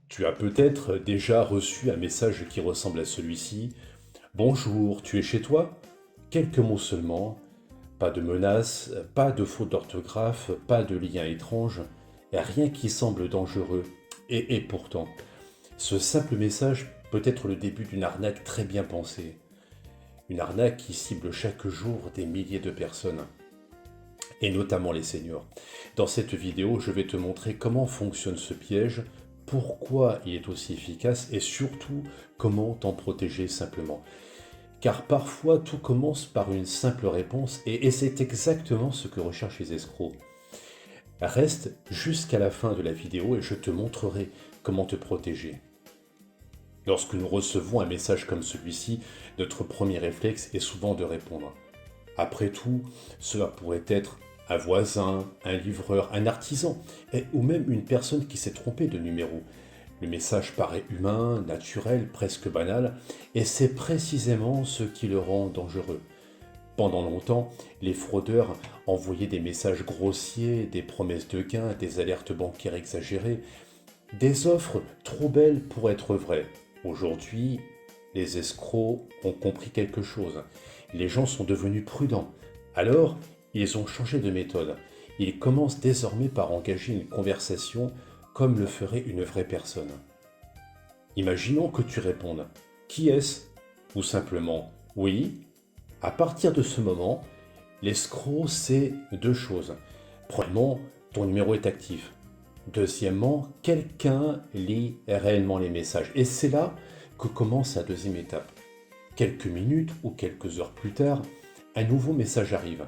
Tu as peut-être déjà reçu un message qui ressemble à celui-ci. Bonjour, tu es chez toi? Quelques mots seulement, pas de menaces, pas de faute d'orthographe, pas de lien étrange, et rien qui semble dangereux. Et pourtant, ce simple message peut être le début d'une arnaque très bien pensée. Une arnaque qui cible chaque jour des milliers de personnes, et notamment les seniors. Dans cette vidéo, je vais te montrer comment fonctionne ce piège, pourquoi il est aussi efficace et surtout comment t'en protéger simplement. Car parfois tout commence par une simple réponse et c'est exactement ce que recherchent les escrocs. Reste jusqu'à la fin de la vidéo et je te montrerai comment te protéger. Lorsque nous recevons un message comme celui-ci, notre premier réflexe est souvent de répondre. Après tout, cela pourrait être un voisin, un livreur, un artisan, ou même une personne qui s'est trompée de numéro. Le message paraît humain, naturel, presque banal, et c'est précisément ce qui le rend dangereux. Pendant longtemps, les fraudeurs envoyaient des messages grossiers, des promesses de gains, des alertes bancaires exagérées, des offres trop belles pour être vraies. Aujourd'hui, les escrocs ont compris quelque chose. Les gens sont devenus prudents. Alors, ils ont changé de méthode. Ils commencent désormais par engager une conversation comme le ferait une vraie personne. Imaginons que tu répondes « Qui est-ce » ou simplement « Oui ». À partir de ce moment, l'escroc sait deux choses. Premièrement, ton numéro est actif. Deuxièmement, quelqu'un lit réellement les messages. Et c'est là que commence la deuxième étape. Quelques minutes ou quelques heures plus tard, un nouveau message arrive.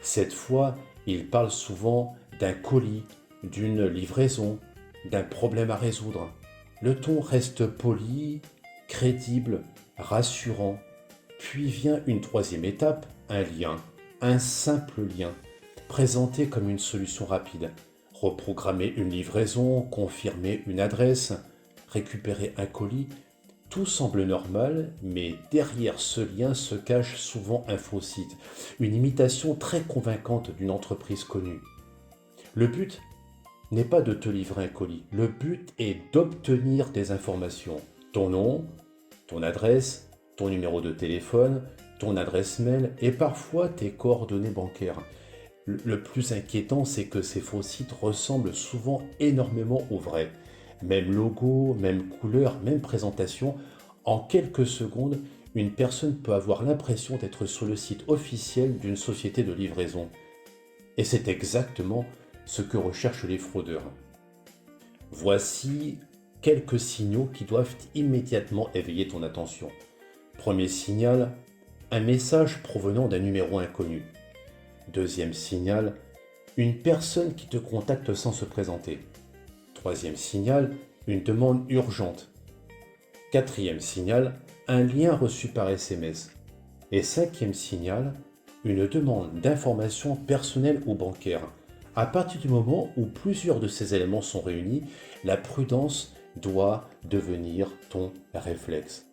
Cette fois, il parle souvent d'un colis, d'une livraison, d'un problème à résoudre. Le ton reste poli, crédible, rassurant. Puis vient une troisième étape, un lien, un simple lien, présenté comme une solution rapide. Reprogrammer une livraison, confirmer une adresse, récupérer un colis, tout semble normal, mais derrière ce lien se cache souvent un faux site, une imitation très convaincante d'une entreprise connue. Le but n'est pas de te livrer un colis, le but est d'obtenir des informations. Ton nom, ton adresse, ton numéro de téléphone, ton adresse mail et parfois tes coordonnées bancaires. Le plus inquiétant, c'est que ces faux sites ressemblent souvent énormément aux vrais. Même logo, même couleur, même présentation. En quelques secondes, une personne peut avoir l'impression d'être sur le site officiel d'une société de livraison. Et c'est exactement ce que recherchent les fraudeurs. Voici quelques signaux qui doivent immédiatement éveiller ton attention. Premier signal, un message provenant d'un numéro inconnu. Deuxième signal, une personne qui te contacte sans se présenter. Troisième signal, une demande urgente. Quatrième signal, un lien reçu par SMS. Et cinquième signal, une demande d'informations personnelles ou bancaires. À partir du moment où plusieurs de ces éléments sont réunis, la prudence doit devenir ton réflexe.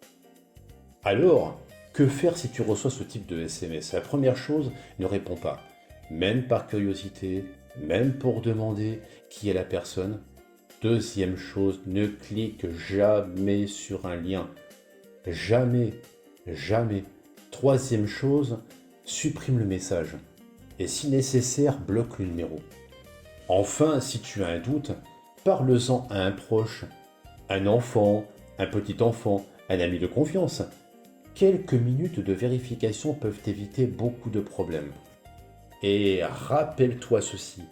Alors, que faire si tu reçois ce type de SMS? La première chose, ne réponds pas. Même par curiosité, même pour demander qui est la personne. Deuxième chose, ne clique jamais sur un lien. Jamais, jamais. Troisième chose, supprime le message. Et si nécessaire, bloque le numéro. Enfin, si tu as un doute, parle-en à un proche, un enfant, un petit enfant, un ami de confiance. Quelques minutes de vérification peuvent éviter beaucoup de problèmes. Et rappelle-toi ceci,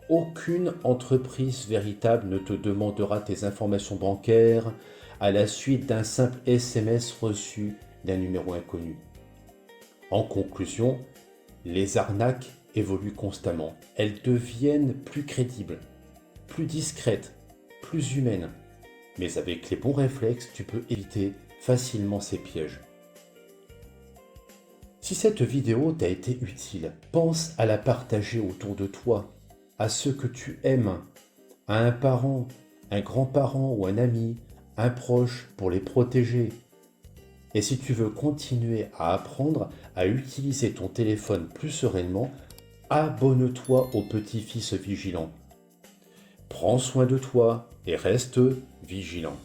aucune entreprise véritable ne te demandera tes informations bancaires à la suite d'un simple SMS reçu d'un numéro inconnu. En conclusion, les arnaques évoluent constamment. Elles deviennent plus crédibles, plus discrètes, plus humaines. Mais avec les bons réflexes, tu peux éviter facilement ces pièges. Si cette vidéo t'a été utile, pense à la partager autour de toi, à ceux que tu aimes, à un parent, un grand-parent ou un ami, un proche pour les protéger. Et si tu veux continuer à apprendre à utiliser ton téléphone plus sereinement, abonne-toi au Petit-Fils Vigilant. Prends soin de toi et reste vigilant.